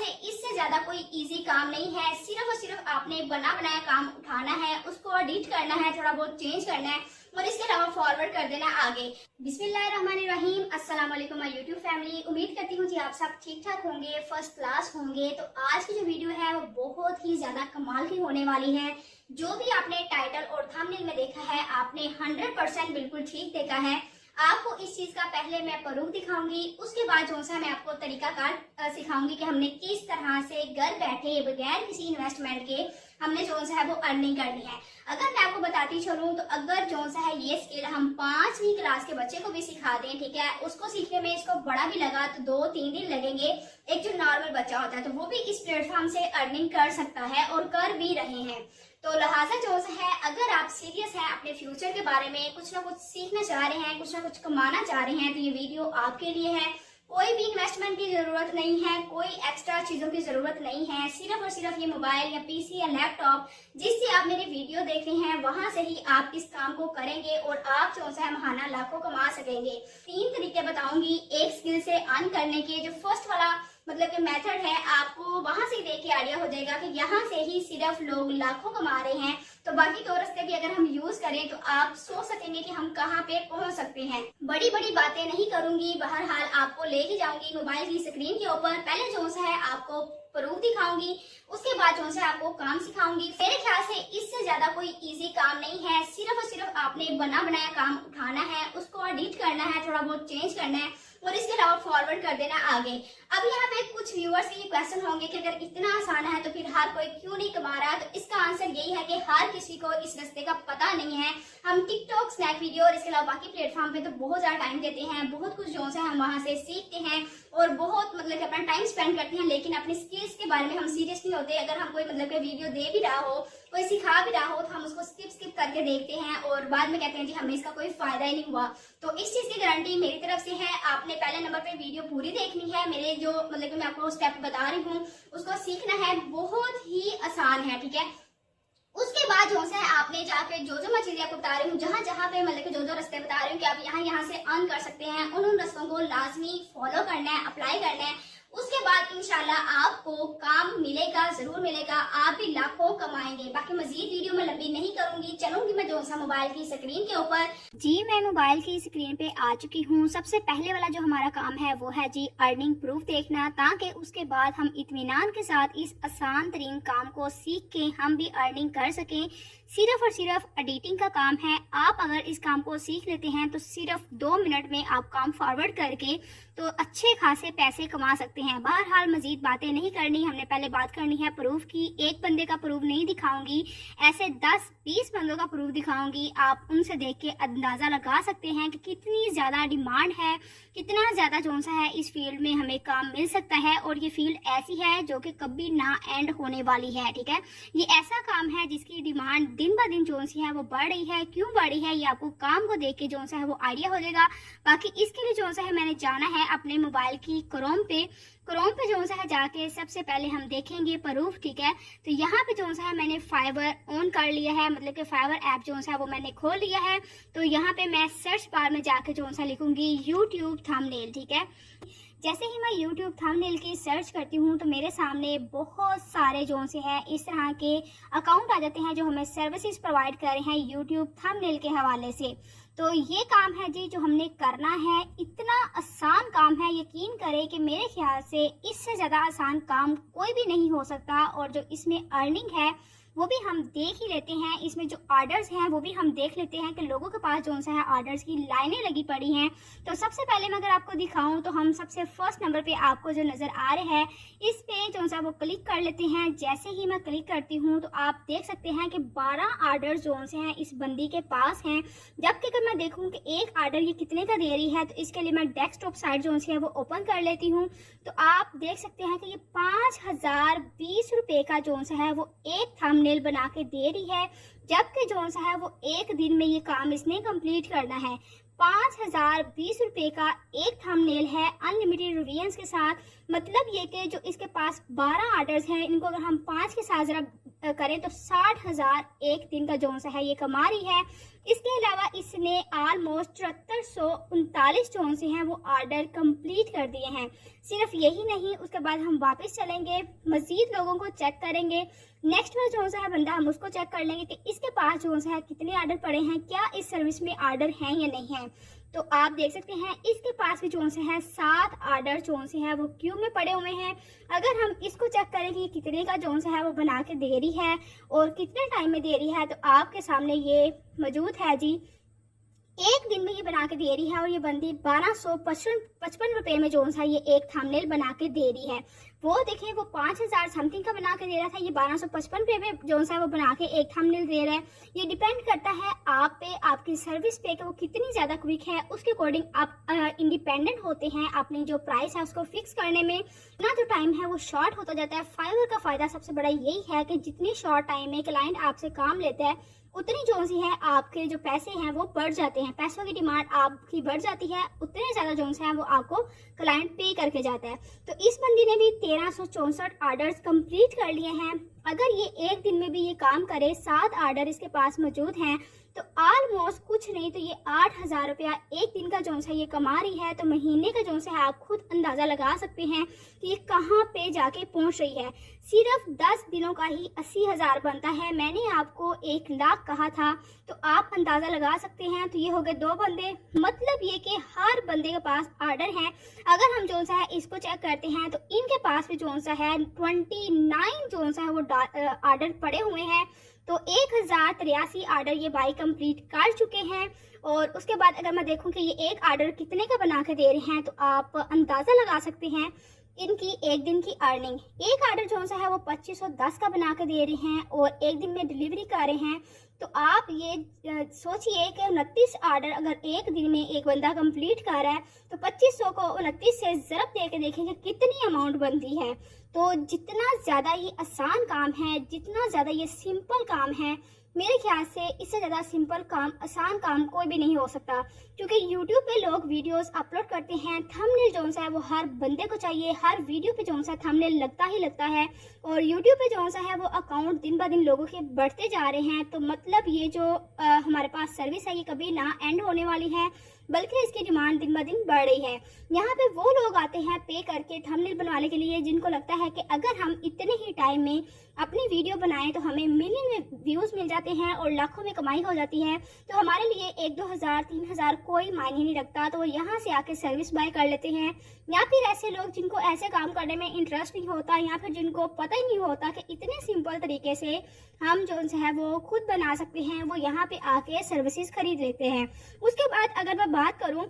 से इससे ज्यादा कोई इजी काम नहीं है। सिर्फ और सिर्फ आपने बना बनाया काम उठाना है, उसको एडिट करना है, थोड़ा बहुत चेंज करना है और इसके अलावा फॉरवर्ड कर देना आगे। बिस्मिल्लाहिर्रहमानिर्रहीम, अस्सलाम वालेकुम माय यूट्यूब फैमिली। उम्मीद करती हूँ जी आप सब ठीक ठाक होंगे, फर्स्ट क्लास होंगे। तो आज की जो वीडियो है वो बहुत ही ज्यादा कमाल की होने वाली है। जो भी आपने टाइटल और थंबनेल में देखा है आपने 100% बिल्कुल ठीक देखा है। आपको इस चीज का पहले मैं प्रूफ दिखाऊंगी, उसके बाद जो सा मैं आपको तरीकाकार सिखाऊंगी कि हमने किस तरह से घर बैठे बगैर किसी इन्वेस्टमेंट के हमने जो सा है वो अर्निंग करनी है। अगर मैं आपको बताती चलूं तो अगर जो सा है ये स्किल हम 5वीं क्लास के बच्चे को भी सिखा दें, ठीक है, उसको सीखने में इसको बड़ा भी लगा तो 2-3 दिन लगेंगे। एक जो नॉर्मल बच्चा होता है तो वो भी इस प्लेटफॉर्म से अर्निंग कर सकता है और कर भी रहे हैं। तो लिहाजा जो है अगर आप सीरियस हैं अपने फ्यूचर के बारे में, कुछ ना कुछ सीखना चाह रहे हैं, कुछ ना कुछ कमाना चाह रहे हैं, तो ये वीडियो आपके लिए है। कोई भी इन्वेस्टमेंट की जरूरत नहीं है, कोई एक्स्ट्रा चीजों की जरूरत नहीं है। सिर्फ और सिर्फ ये मोबाइल या पीसी या लैपटॉप जिससे आप मेरी वीडियो देख रहे हैं वहां से ही आप इस काम को करेंगे और आप जो है महाना लाखों कमा सकेंगे। 3 तरीके बताऊंगी एक स्किल से अर्न करने के। जो फर्स्ट वाला मतलब कि मेथड है, आपको वहां से देख के आइडिया हो जाएगा कि यहाँ से ही सिर्फ लोग लाखों कमा रहे हैं, तो बाकी 2 रास्ते भी अगर हम यूज करें तो आप सोच सकेंगे कि हम कहाँ पे पहुंच सकते हैं। बड़ी बड़ी बातें नहीं करूंगी, बहरहाल आपको लेके जाऊंगी मोबाइल की स्क्रीन के ऊपर। पहले जो है आपको प्रूफ दिखाऊंगी, उसके बाद जो है आपको काम सिखाऊंगी। मेरे ख्याल से इससे ज्यादा कोई इजी काम नहीं है। सिर्फ और सिर्फ आपने बना बनाया काम उठाना है, उसको एडिट करना है, थोड़ा बहुत चेंज करना है और इसके अलावा फॉरवर्ड कर देना आगे। अब यहाँ पे कुछ व्यूअर्स के क्वेश्चन होंगे कि अगर इतना आसान है तो फिर हर कोई क्यों नहीं कमा रहा। तो इसका आंसर यही है कि हर किसी को इस रास्ते का पता नहीं है। हम टिकटॉक, स्नैक वीडियो और इसके अलावा बाकी प्लेटफॉर्म पे तो बहुत ज्यादा टाइम देते हैं, बहुत कुछ जो है हम वहां से सीखते हैं और बहुत मतलब कि अपना टाइम स्पेंड करते हैं, लेकिन अपनी स्किल्स के बारे में हम सीरियस नहीं होते। अगर हम कोई मतलब कि वीडियो दे भी रहा हो, कोई सिखा भी रहा हो, तो हम उसको स्किप करके देखते हैं और बाद में कहते हैं जी हमें इसका कोई फायदा ही नहीं हुआ। तो इस चीज की गारंटी मेरी तरफ से है। आपने पहले नंबर पे वीडियो पूरी देखनी है। मेरे जो मतलब कि मैं आपको स्टेप बता रही हूँ उसको सीखना है, बहुत ही आसान है, ठीक है। उसके बाद जो है आपने जाके जो मैं चीजें आपको बता रही हूँ, जहां जहां पे मतलब कि जो रास्ते बता रही हूँ कि आप यहाँ से अर्न कर सकते हैं, उन रास्तों को लाजमी फॉलो करना है, अप्लाई करना है। उसके बाद इंशाल्लाह आपको काम मिलेगा, जरूर मिलेगा, आप भी लाखों कमाएंगे। बाकी मजीद वीडियो में लंबी नहीं करूंगी, चलूंगी मैं जो सा मोबाइल की स्क्रीन के ऊपर। जी मैं मोबाइल की स्क्रीन पे आ चुकी हूँ। सबसे पहले वाला जो हमारा काम है वो है जी अर्निंग प्रूफ देखना, ताकि उसके बाद हम इत्मीनान के साथ इस आसान तरीन काम को सीख के हम भी अर्निंग कर सकें। सिर्फ और सिर्फ एडिटिंग का काम है। आप अगर इस काम को सीख लेते हैं तो सिर्फ 2 मिनट में आप काम फॉरवर्ड करके तो अच्छे खासे पैसे कमा सकते हैं। बहरहाल मजीद बातें नहीं करनी, हमने पहले बात करनी है प्रूफ की। एक बंदे का प्रूफ नहीं दिखाऊंगी, ऐसे 10-20 बंदों का प्रूफ दिखाऊंगी। आप उनसे देख के अंदाजा लगा सकते हैं कि कितनी ज्यादा डिमांड है, कितना ज्यादा जो सा है इस फील्ड में हमें काम मिल सकता है। और ये फील्ड ऐसी है जो कि कभी ना एंड होने वाली है, ठीक है। ये ऐसा काम है जिसकी डिमांड दिन ब दिन जो सी है वो बढ़ रही है। क्यों बढ़ रही है ये आपको काम को देख के जो सा है वो आइडिया हो जाएगा। बाकी इसके लिए जो सा है मैंने जाना है अपने मोबाइल की क्रोम पे जो सा है जाके सबसे पहले हम देखेंगे प्रूफ, ठीक है। तो यहाँ पे जो सा है मैंने फाइवर ऑन कर लिया है, मतलब कि फाइवर ऐप जो सा है वो मैंने खोल लिया है। तो यहाँ पे मैं सर्च बार में जाके जो सा लिखूंगी यूट्यूब थंबनेल, ठीक है। जैसे ही मैं YouTube थंबनेल की सर्च करती हूँ तो मेरे सामने बहुत सारे जो से है इस तरह के अकाउंट आ जाते हैं जो हमें सर्विसेज प्रोवाइड कर रहे हैं YouTube थंबनेल के हवाले से। तो ये काम है जी जो हमने करना है। इतना आसान काम है, यकीन करें कि मेरे ख्याल से इससे ज़्यादा आसान काम कोई भी नहीं हो सकता। और जो इसमें अर्निंग है वो भी हम देख ही लेते हैं। इसमें जो ऑर्डर्स हैं वो भी हम देख लेते हैं कि लोगों के पास जो सा है ऑर्डर्स की लाइनें लगी पड़ी हैं। तो सबसे पहले मैं अगर आपको दिखाऊं तो हम सबसे फर्स्ट नंबर पे आपको जो नज़र आ रहे हैं इस पे जो सा वो क्लिक कर लेते हैं। जैसे ही मैं क्लिक करती हूँ तो आप देख सकते हैं कि 12 ऑर्डर जो से हैं इस बंदी के पास हैं। जबकि अगर मैं देखूँ कि एक ऑर्डर ये कितने का दे रही है तो इसके लिए मैं डेस्कटॉप साइट जो है वो ओपन कर लेती हूँ। तो आप देख सकते हैं कि ये 5020 रुपये का जो सा है वो एक थंबनेल बना के दे रही है। जबकि जो सा है वो एक दिन में ये काम इसने कंप्लीट करना है। 5020 रुपये का एक थंबनेल है अनलिमिटेड रिवीजन्स के साथ। मतलब ये कि जो इसके पास 12 ऑर्डर्स हैं, इनको अगर हम 5 के साथ जरा करें तो 60,000 एक दिन का जो सा है ये कमा रही है। इसके अलावा इसने ऑलमोस्ट 7339 जो से हैं वो ऑर्डर कंप्लीट कर दिए हैं। सिर्फ यही नहीं, उसके बाद हम वापस चलेंगे, मजीद लोगों को चेक करेंगे। नेक्स्ट वाला जो सा है बंदा, हम उसको चेक कर लेंगे कि इसके पास जो सा है कितने ऑर्डर पड़े हैं, क्या इस सर्विस में ऑर्डर हैं या नहीं है। तो आप देख सकते हैं इसके पास भी जो से है 7 ऑर्डर जो से है वो क्यू में पड़े हुए हैं। अगर हम इसको चेक करें कि कितने का जो है वो बना के दे रही है और कितने टाइम में दे रही है, तो आपके सामने ये मौजूद है जी। एक दिन में ये बना के दे रही है और ये बंदी 1255 रुपए में जो सा ये एक थंबनेल बना के दे रही है। वो देखें, वो 5000 समथिंग का बना के दे रहा था, ये 1255 रुपए में जो सा वो बना के एक थंबनेल दे रहा है। ये डिपेंड करता है आप पे, आपकी सर्विस पे कि वो कितनी ज्यादा क्विक है, उसके अकॉर्डिंग आप इंडिपेंडेंट होते हैं अपनी जो प्राइस है उसको फिक्स करने में। ना जो टाइम है वो शॉर्ट होता जाता है। फाइवर का फायदा सबसे बड़ा यही है कि जितनी शॉर्ट टाइम में क्लाइंट आपसे काम लेता है उतनी जो सी है आपके जो पैसे हैं वो बढ़ जाते हैं, पैसों की डिमांड आपकी बढ़ जाती है, उतने ज्यादा जो है वो आपको क्लाइंट पे करके जाता है। तो इस बंदी ने भी 1364 ऑर्डर्स कंप्लीट कर लिए हैं। अगर ये एक दिन में भी ये काम करे, 7 ऑर्डर इसके पास मौजूद हैं, तो ऑलमोस्ट कुछ नहीं तो ये 8000 रुपया एक दिन का जो है ये कमा रही है। तो महीने का जो है आप खुद अंदाजा लगा सकते हैं कि ये कहाँ पे जाके पहुंच रही है। सिर्फ 10 दिनों का ही 80,000 बनता है। मैंने आपको 1 लाख कहा था, तो आप अंदाजा लगा सकते हैं। तो ये हो गए 2 बंदे, मतलब ये कि हर बंदे के पास ऑर्डर है। अगर हम जो है इसको चेक करते हैं तो इनके पास भी जो है 29 जो है वो ऑर्डर पड़े हुए हैं। तो 1083 ऑर्डर ये बाई कंप्लीट कर चुके हैं। और उसके बाद अगर मैं देखूं कि ये एक ऑर्डर कितने का बना के दे रहे हैं, तो आप अंदाजा लगा सकते हैं इनकी एक दिन की अर्निंग। एक ऑर्डर जो सा है वो 2510 का बना के दे रहे हैं और एक दिन में डिलीवरी कर रहे हैं। तो आप ये सोचिए कि 29 ऑर्डर अगर एक दिन में एक बंदा कंप्लीट कर रहा है, तो 2500 को 29 से ज़रब दे के देखेंगे कितनी अमाउंट बनती है। तो जितना ज़्यादा ये आसान काम है, जितना ज़्यादा ये सिंपल काम है, मेरे ख्याल से इससे ज़्यादा सिंपल काम, आसान काम कोई भी नहीं हो सकता। क्योंकि YouTube पे लोग वीडियोस अपलोड करते हैं, थंबनेल जो सा है वो हर बंदे को चाहिए, हर वीडियो पे जो सा थंबनेल लगता ही लगता है। और YouTube पे जो सा है वो अकाउंट दिन ब दिन लोगों के बढ़ते जा रहे हैं। तो मतलब ये जो हमारे पास सर्विस है ये कभी ना एंड होने वाली है, बल्कि इसकी डिमांड दिन ब दिन बढ़ रही है। यहाँ पे वो लोग आते हैं पे करके थंबनेल बनवाने के लिए, जिनको लगता है कि अगर हम इतने ही टाइम में अपनी वीडियो बनाएं तो हमें मिलियन में व्यूज मिल जाते हैं और लाखों में कमाई हो जाती है। तो हमारे लिए 1-2 हज़ार 3 हज़ार कोई मायने नहीं रखता, तो वो यहाँ से आके सर्विस बाय कर लेते हैं। या फिर ऐसे लोग जिनको ऐसे काम करने में इंटरेस्ट नहीं होता, या फिर जिनको पता ही नहीं होता कि इतने सिंपल तरीके से हम जो है वो खुद बना सकते हैं, वो यहाँ पे आके सर्विसेज खरीद लेते हैं। उसके बाद अगर मैं बात करूँ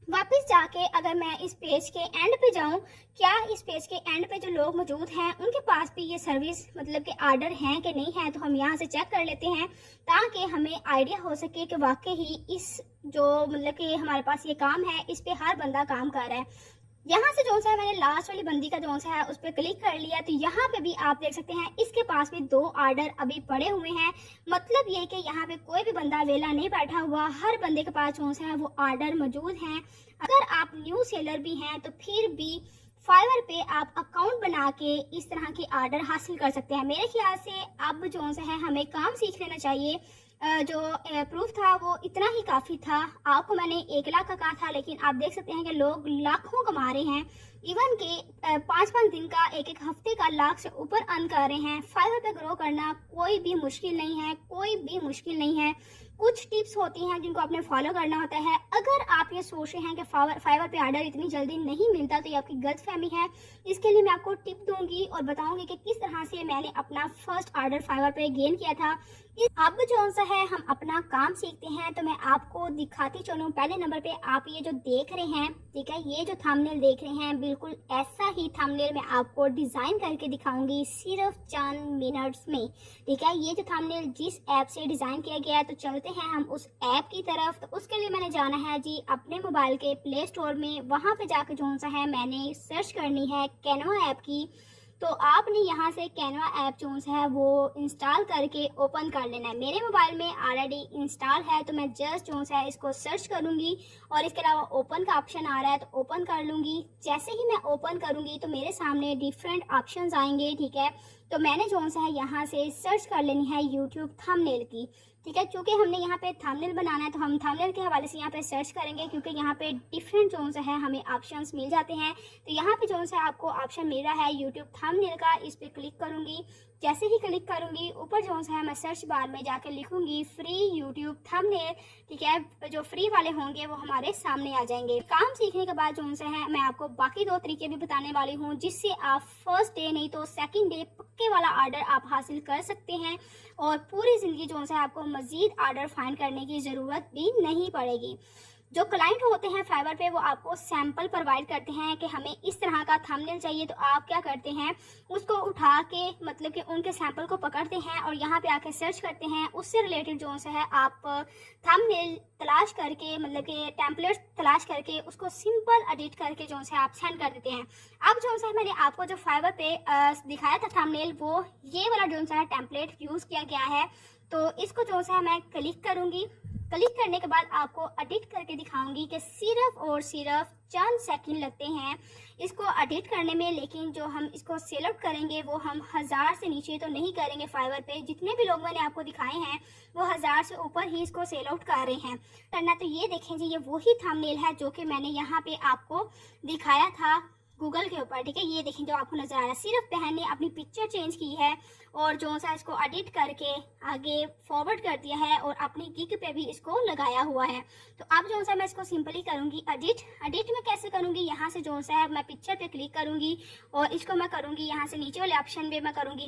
वापस जाके, अगर मैं इस पेज के एंड पे जाऊं, क्या इस पेज के एंड पे जो लोग मौजूद हैं उनके पास भी ये सर्विस मतलब के ऑर्डर हैं कि नहीं है, तो हम यहाँ से चेक कर लेते हैं ताकि हमें आइडिया हो सके कि वाकई ही इस जो मतलब कि हमारे पास ये काम है इस पे हर बंदा काम कर रहा है। यहाँ से जो सा है मैंने लास्ट वाली बंदी का जो सा है उस पर क्लिक कर लिया। तो यहाँ पे भी आप देख सकते हैं इसके पास भी 2 ऑर्डर अभी पड़े हुए हैं। मतलब ये कि यहाँ पे कोई भी बंदा वेला नहीं बैठा हुआ, हर बंदे के पास जो सा है वो ऑर्डर मौजूद हैं। अगर आप न्यू सेलर भी हैं तो फिर भी फाइवर पे आप अकाउंट बना के इस तरह के ऑर्डर हासिल कर सकते हैं। मेरे ख्याल से अब जो सा है हमें काम सीख लेना चाहिए। जो प्रूफ था वो इतना ही काफ़ी था। आपको मैंने 1 लाख का कहा था, लेकिन आप देख सकते हैं कि लोग लाखों कमा रहे हैं। इवन के 5-5 दिन का, 1-1 हफ्ते का लाख से ऊपर अर्न कर रहे हैं। फाइवर पे ग्रो करना कोई भी मुश्किल नहीं है, कोई भी मुश्किल नहीं है। कुछ टिप्स होती हैं जिनको आपने फॉलो करना होता है। अगर आप ये सोच रहे हैं कि फाइवर पे ऑर्डर इतनी जल्दी नहीं मिलता, तो ये आपकी गलतफहमी है। इसके लिए मैं आपको टिप दूंगी और बताऊंगी कि किस तरह से मैंने अपना फर्स्ट ऑर्डर फाइवर पे गेन किया था। अब जो सा है हम अपना काम सीखते हैं, तो मैं आपको दिखाती चलूँ। पहले नंबर पे आप ये जो देख रहे हैं, ठीक है, ये जो थंबनेल देख रहे हैं, बिल्कुल ऐसा ही थंबनेल मैं आपको डिजाइन करके दिखाऊंगी सिर्फ चंद मिनट्स में। ठीक है, ये जो थंबनेल जिस ऐप से डिजाइन किया गया है, तो चलते हैं हम उस ऐप की तरफ। तो उसके लिए मैंने जाना है जी अपने मोबाइल के प्ले स्टोर में। वहां पे जाकर जो सा है मैंने सर्च करनी है कैनवा ऐप की। तो आपने यहाँ से कैनवा ऐप जो है वो इंस्टॉल करके ओपन कर लेना है। मेरे मोबाइल में ऑलरेडी इंस्टॉल है, तो मैं जस्ट जो है इसको सर्च करूँगी और इसके अलावा ओपन का ऑप्शन आ रहा है तो ओपन कर लूँगी। जैसे ही मैं ओपन करूँगी तो मेरे सामने डिफरेंट ऑप्शंस आएंगे, ठीक है। तो मैंने जो है यहाँ से सर्च कर लेनी है यूट्यूब थंबनेल की, ठीक है। क्योंकि हमने यहाँ पे थंबनेल बनाना है तो हम थंबनेल के हवाले से यहाँ पे सर्च करेंगे, क्योंकि यहाँ पे डिफरेंट जो है हमें ऑप्शंस मिल जाते हैं। तो यहाँ पे जो है आपको ऑप्शन मिल रहा है यूट्यूब थंबनेल का, इस पर क्लिक करूँगी। जैसे ही क्लिक करूँगी ऊपर जो है मैं सर्च बार में जाकर लिखूँगी फ्री यूट्यूब थंबनेल, ठीक है। जो फ्री वाले होंगे वो हमारे सामने आ जाएंगे। काम सीखने के बाद जो है मैं आपको बाकी 2 तरीके भी बताने वाली हूँ, जिससे आप फर्स्ट डे नहीं तो सेकंड डे पक्के वाला ऑर्डर आप हासिल कर सकते हैं और पूरी ज़िंदगी जो है आपको मज़ीद ऑर्डर फाइंड करने की ज़रूरत भी नहीं पड़ेगी। जो क्लाइंट होते हैं फाइवर पे वो आपको सैंपल प्रोवाइड करते हैं कि हमें इस तरह का थंबनेल चाहिए, तो आप क्या करते हैं उसको उठा के मतलब कि उनके सैंपल को पकड़ते हैं और यहाँ पे आके सर्च करते हैं। उससे रिलेटेड जो है आप थंबनेल तलाश करके मतलब कि टेम्पलेट तलाश करके उसको सिंपल एडिट करके जो है आप सेंड कर देते हैं। अब जो है मैंने आपको जो फाइवर पे दिखाया था थंबनेल, वो ये वाला जो है टेम्पलेट यूज़ किया गया है। तो इसको जो है मैं क्लिक करूँगी। क्लिक करने के बाद आपको एडिट करके दिखाऊंगी कि सिर्फ और सिर्फ चंद सेकंड लगते हैं इसको एडिट करने में, लेकिन जो हम इसको सेलेक्ट करेंगे वो हम 1000 से नीचे तो नहीं करेंगे। फाइवर पे जितने भी लोग मैंने आपको दिखाए हैं वो 1000 से ऊपर ही इसको सेलेक्ट कर रहे हैं करना। तो ये देखें जी, ये वही थंबनेल है जो कि मैंने यहाँ पे आपको दिखाया था गूगल के ऊपर, ठीक है। ये देखें जो आपको नजर आ रहा है, सिर्फ बहन ने अपनी पिक्चर चेंज की है और जो है इसको एडिट करके आगे फॉरवर्ड कर दिया है और अपनी गिग पे भी इसको लगाया हुआ है। तो अब जो है मैं इसको सिंपली करूंगी एडिट में कैसे करूंगी, यहाँ से जो है मैं पिक्चर पे क्लिक करूंगी और इसको मैं करूंगी यहाँ से नीचे वाले ऑप्शन पे मैं करूंगी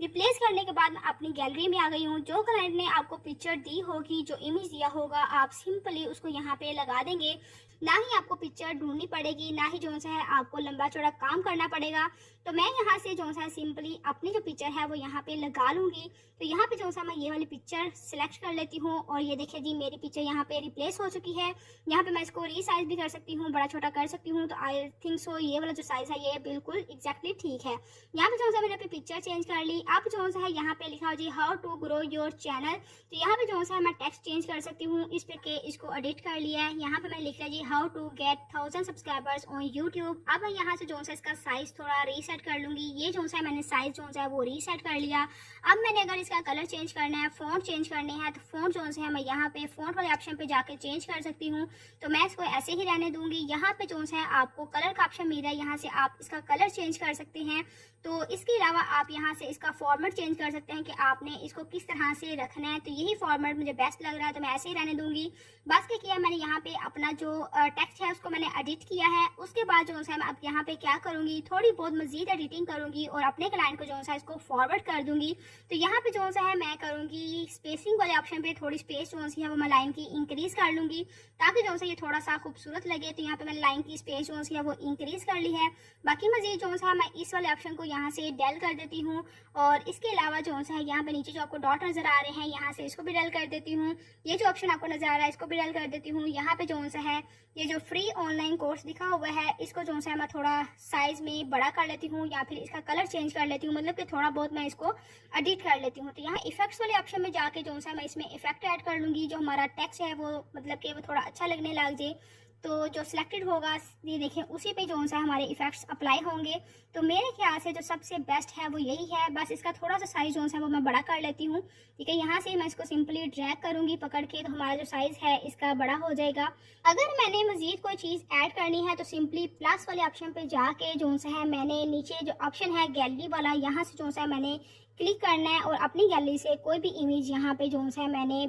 रिप्लेस करने के बाद मैं अपनी गैलरी में आ गई हूँ। जो क्लाइंट ने आपको पिक्चर दी होगी, जो इमेज दिया होगा, आप सिंपली उसको यहाँ पे लगा देंगे। ना ही आपको पिक्चर ढूंढनी पड़ेगी, ना ही जो है आपको लंबा चौड़ा काम करना पड़ेगा। तो मैं यहाँ से जो है सिंपली अपनी जो पिक्चर है वो यहाँ पे लगा लूँगी। तो यहाँ पे जो है मैं ये वाली पिक्चर सिलेक्ट कर लेती हूँ और ये देखिए जी मेरी पिक्चर यहाँ पे रिप्लेस हो चुकी है। यहाँ पे मैं इसको रीसाइज भी कर सकती हूँ, बड़ा छोटा कर सकती हूँ। तो आई थिंक सो ये वाला जो साइज़ है ये बिल्कुल एग्जैक्टली ठीक है। यहाँ पे जो है मैंने अपनी पिक्चर चेंज कर ली। अब जो है यहाँ पे लिखा हो जी how to grow your channel. तो यहाँ पे जो है मैं टेक्स्ट चेंज कर सकती हूँ, इस पे के इसको एडिट कर लिया है। यहाँ पे मैं लिख लिया जी how to get 1000 subscribers on YouTube. अब मैं यहाँ से जो है इसका साइज थोड़ा रीसेट कर लूँगी। ये जो है मैंने साइज जो है वो रीसेट कर लिया। अब मैंने अगर इसका कलर चेंज करना है, फॉन्ट चेंज करने हैं, तो फॉन्ट जो है मैं यहाँ पे फॉन्ट वाले ऑप्शन पे जाके चेंज कर सकती हूँ। तो मैं इसको ऐसे ही रहने दूंगी। यहाँ पे जो है आपको कलर का ऑप्शन मिल रहा है, यहाँ से आप इसका कलर चेंज कर सकते हैं। तो इसके अलावा आप यहाँ से इसका फॉर्मेट चेंज कर सकते हैं कि आपने इसको किस तरह से रखना है। तो यही फॉर्मेट मुझे बेस्ट लग रहा है तो मैं ऐसे ही रहने दूंगी। बस क्या किया मैंने यहाँ पे अपना जो टेक्स्ट है उसको मैंने एडिट किया है। उसके बाद जो है मैं अब यहाँ पे क्या करूँगी, थोड़ी बहुत मजीद एडिटिंग करूँगी और अपने क्लाइंट को जो है इसको फॉरवर्ड कर दूंगी। तो यहाँ पे जो है मैं करूँगी स्पेसिंग वाले ऑप्शन पे थोड़ी स्पेस जो है वो मैं लाइन की इंक्रीज कर लूँगी ताकि जो है ये थोड़ा सा खूबसूरत लगे। तो यहाँ पे मैंने लाइन की स्पेस जो है वो इंक्रीज कर ली है। बाकी मजीद जो है मैं इस वाले ऑप्शन को यहाँ से डेल कर देती हूँ और इसके अलावा जो है यहाँ पे नीचे जो आपको डॉट नजर आ रहे हैं यहाँ से इसको भी डेल कर देती हूँ। ये जो ऑप्शन आपको नजर आ रहा है इसको भी डेल कर देती हूँ। यहाँ पे जो है ये जो फ्री ऑनलाइन कोर्स लिखा हुआ है इसको जो है मैं थोड़ा साइज में बड़ा कर लेती हूँ या फिर इसका कलर चेंज कर लेती हूँ, मतलब कि थोड़ा बहुत मैं इसको एडिट कर लेती हूँ। तो यहाँ इफेक्ट्स वाले ऑप्शन में जाके जो है मैं इसमें इफेक्ट ऐड कर लूँगी। जो हमारा टेक्स्ट है वो मतलब कि वो थोड़ा अच्छा लगने लग जाए। तो जो सिलेक्टेड होगा ये देखें उसी पे जो है हमारे इफेक्ट्स अप्लाई होंगे। तो मेरे ख्याल से जो सबसे बेस्ट है वो यही है। बस इसका थोड़ा सा साइज जो है वो मैं बड़ा कर लेती हूँ, ठीक है। यहाँ से मैं इसको सिंपली ड्रैग करूँगी पकड़ के, तो हमारा जो साइज है इसका बड़ा हो जाएगा। अगर मैंने मजीद कोई चीज़ ऐड करनी है तो सिंपली प्लस वाले ऑप्शन पे जाके जो है मैंने नीचे जो ऑप्शन है गैलरी वाला यहाँ से जो है मैंने क्लिक करना है और अपनी गैलरी से कोई भी इमेज यहाँ पे जो है मैंने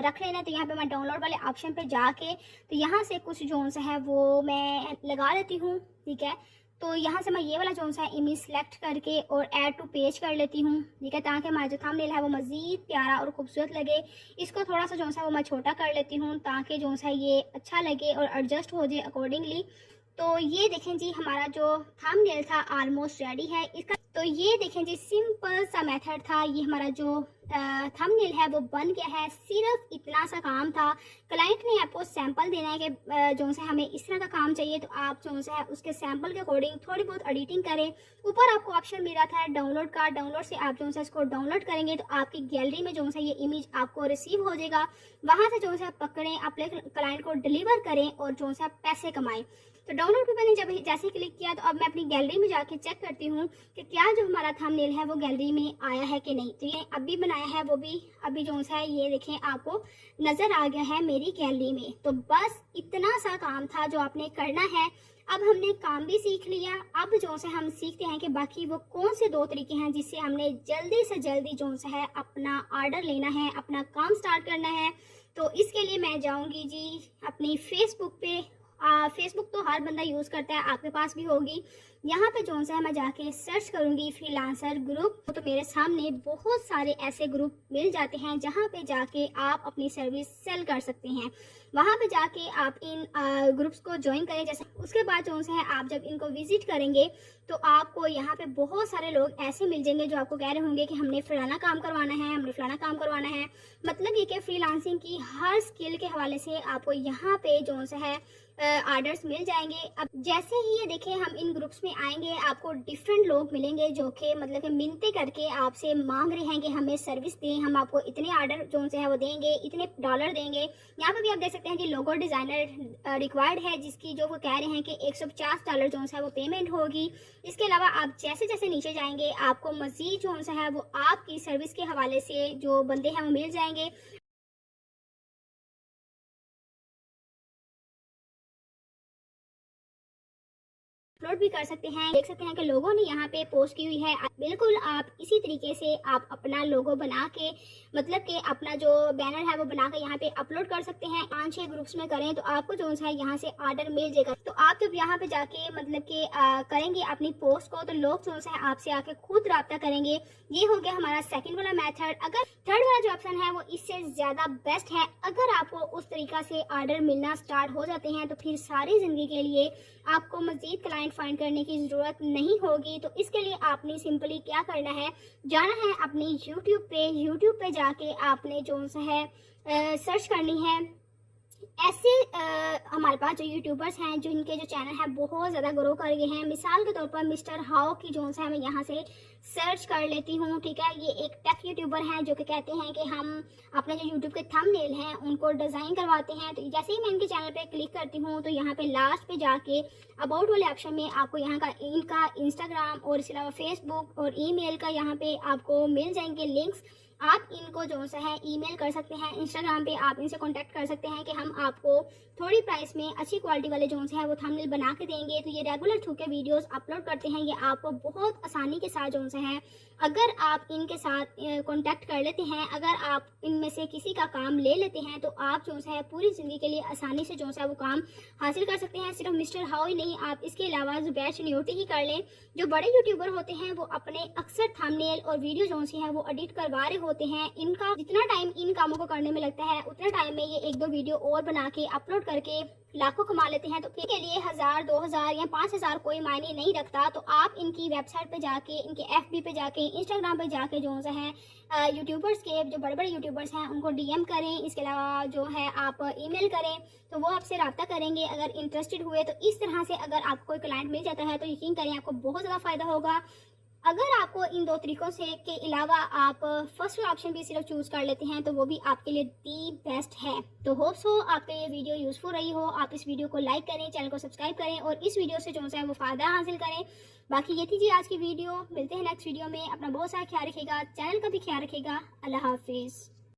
रख लेना है। तो यहाँ पे मैं डाउनलोड वाले ऑप्शन पे जाके तो यहाँ से कुछ जो है वो मैं लगा लेती हूँ, ठीक है। तो यहाँ से मैं ये वाला जो है इमेज सेलेक्ट करके और ऐड टू पेज कर लेती हूँ, ठीक है, ताकि हमारा जो थंबनेल है वो मज़ीद प्यारा और खूबसूरत लगे। इसको थोड़ा सा जो है वो मैं छोटा कर लेती हूँ ताकि जो है ये अच्छा लगे और एडजस्ट हो जाए अकॉर्डिंगली। तो ये देखें जी हमारा जो थंबनेल था ऑलमोस्ट रेडी है। इसका तो ये देखें जी, सिंपल सा मेथड था। ये हमारा जो थंबनेल है वो बन गया है। सिर्फ इतना सा काम था। क्लाइंट ने आपको सैंपल देना है कि जो से हमें इस तरह का काम चाहिए, तो आप जो है उसके सैंपल के अकॉर्डिंग थोड़ी बहुत एडिटिंग करें। ऊपर आपको ऑप्शन मिल रहा था डाउनलोड का, डाउनलोड से आप जो है इसको डाउनलोड करेंगे तो आपकी गैलरी में जो है ये इमेज आपको रिसीव हो जाएगा। वहाँ से जो है पकड़ें, अपने क्लाइंट को डिलीवर करें और जो है पैसे कमाएं। तो डाउनलोड पे मैंने जब जैसे क्लिक किया तो अब मैं अपनी गैलरी में जाके चेक करती हूँ कि क्या जो हमारा थंबनेल है वो गैलरी में आया है कि नहीं। तो ये अभी बनाया है, वो भी अभी जो है ये देखें आपको नजर आ गया है मेरी गैलरी में। तो बस इतना सा काम था जो आपने करना है। अब हमने काम भी सीख लिया। अब जो है हम सीखते हैं कि बाकी वो कौन से 2 तरीके हैं जिससे हमने जल्दी से जल्दी जो है अपना ऑर्डर लेना है, अपना काम स्टार्ट करना है। तो इसके लिए मैं जाऊंगी जी अपनी फेसबुक पे। फेसबुक तो हर बंदा यूज़ करता है, आपके पास भी होगी। यहाँ पे जो है मैं जाके सर्च करूँगी फ्रीलांसर ग्रुप, तो मेरे सामने बहुत सारे ऐसे ग्रुप मिल जाते हैं जहाँ पे जाके आप अपनी सर्विस सेल कर सकते हैं। वहाँ पे जाके आप इन ग्रुप्स को ज्वाइन करें। जैसे उसके बाद जो है आप जब इनको विजिट करेंगे तो आपको यहाँ पे बहुत सारे लोग ऐसे मिल जाएंगे जो आपको कह रहे होंगे कि हमने फलाना काम करवाना है, हमने फलाना काम करवाना है। मतलब ये कि फ्रीलांसिंग की हर स्किल के हवाले से आपको यहाँ पे जो है ऑर्डर्स मिल जाएंगे। अब जैसे ही ये देखें हम इन ग्रुप्स में आएंगे, आपको डिफरेंट लोग मिलेंगे जो कि मतलब कि मिन्नतें करके आपसे मांग रहे हैं कि हमें सर्विस दें, हम आपको इतने ऑर्डर जो है वो देंगे, इतने डॉलर देंगे। यहाँ पे भी आप देख सकते हैं कि लोगो डिज़ाइनर रिक्वायर्ड है, जिसकी जो वो कह रहे हैं कि $150 जो है वो पेमेंट होगी। इसके अलावा आप जैसे जैसे नीचे जाएंगे आपको मजीद जो है वो आपकी सर्विस के हवाले से जो बंदे हैं वो मिल जाएंगे। अपलोड भी कर सकते हैं। देख सकते हैं कि लोगों ने यहाँ पे पोस्ट की हुई है। बिल्कुल आप इसी तरीके से आप अपना लोगो बना के मतलब कि अपना जो बैनर है वो बना के यहाँ पे अपलोड कर सकते हैं। 5-6 ग्रुप्स में करें तो आपको जो है यहाँ से ऑर्डर मिल जाएगा। तो आप जब यहाँ पे जाके मतलब कि करेंगे अपनी पोस्ट को, तो लोग जो है आपसे आके खुद रब्ता करेंगे। ये हो गया हमारा सेकंड वाला मेथड। अगर थर्ड वाला जो ऑप्शन है वो इससे ज्यादा बेस्ट है। अगर आपको उस तरीका से ऑर्डर मिलना स्टार्ट हो जाते हैं तो फिर सारी जिंदगी के लिए आपको मजीद क्लाइंट फाइंड करने की ज़रूरत नहीं होगी। तो इसके लिए आपने सिंपली क्या करना है, जाना है अपनी यूट्यूब पे जाके आपने जो है सर्च करनी है। ऐसे हमारे पास जो यूट्यूबर्स हैं जो इनके जो चैनल है बहुत ज़्यादा ग्रो कर गए हैं। मिसाल के तौर पर मिस्टर हाउ की जो है मैं यहाँ से सर्च कर लेती हूँ। ठीक है, ये एक टेक यूट्यूबर हैं जो कि कहते हैं कि हम अपने जो यूट्यूब के थंबनेल हैं उनको डिज़ाइन करवाते हैं। तो जैसे ही मैं इनके चैनल पे क्लिक करती हूँ तो यहाँ पे लास्ट पे जाके अबाउट वाले ऑप्शन में आपको यहाँ का इनका इंस्टाग्राम और इसके अलावा फेसबुक और ईमेल का यहाँ पे आपको मिल जाएंगे लिंक्स। आप इनको जो है ईमेल कर सकते हैं। इंस्टाग्राम पे आप इनसे कांटेक्ट कर सकते हैं कि हम आपको थोड़ी प्राइस में अच्छी क्वालिटी वाले जो है वो थंबनेल बना के देंगे। तो ये रेगुलर थ्रू के वीडियोस अपलोड करते हैं। ये आपको बहुत आसानी के साथ जो है अगर आप इनके साथ कांटेक्ट कर लेते हैं, अगर आप इनमें से किसी का काम ले लेते हैं तो आप जो है पूरी ज़िंदगी के लिए आसानी से जो है वो काम हासिल कर सकते हैं। सिर्फ मिस्टर हाउ ही नहीं, आप इसके अलावा ज़ुबैर चनियोटी ही कर लें। जो बड़े यूट्यूबर होते हैं वो अपने अक्सर थंबनेल और वीडियो जो है वो एडिट करवा रहे होते हैं। इनका जितना टाइम इन कामों को करने में लगता है उतना टाइम में ये 1-2 वीडियो और बना के अपलोड करके लाखों कमा लेते हैं। तो इनके लिए 1000, 2000 या 5000 कोई मायने नहीं रखता। तो आप इनकी वेबसाइट पे जाके, इनके FB पे जाके, इंस्टाग्राम पे जाके जो है यूट्यूबर्स के जो बड़े बड़े यूट्यूबर्स हैं उनको DM करें। इसके अलावा जो है आप ईमेल करें तो वो आपसे रब्ता करेंगे अगर इंटरेस्टेड हुए। तो इस तरह से अगर आपको कोई क्लाइंट मिल जाता है तो यकीन करें आपको बहुत ज़्यादा फ़ायदा होगा। अगर आपको इन 2 तरीकों से के अलावा आप फर्स्ट ऑप्शन भी सिर्फ चूज कर लेते हैं तो वो भी आपके लिए दी बेस्ट है। तो होप्स हो आपके ये वीडियो यूजफुल रही हो। आप इस वीडियो को लाइक करें, चैनल को सब्सक्राइब करें और इस वीडियो से जो है वो फ़ायदा हासिल करें। बाकी ये थी जी आज की वीडियो। मिलते हैं नेक्स्ट वीडियो में। अपना बहुत सारा ख्याल रखिएगा, चैनल का भी ख्याल रखिएगा। अल्लाह हाफिज़।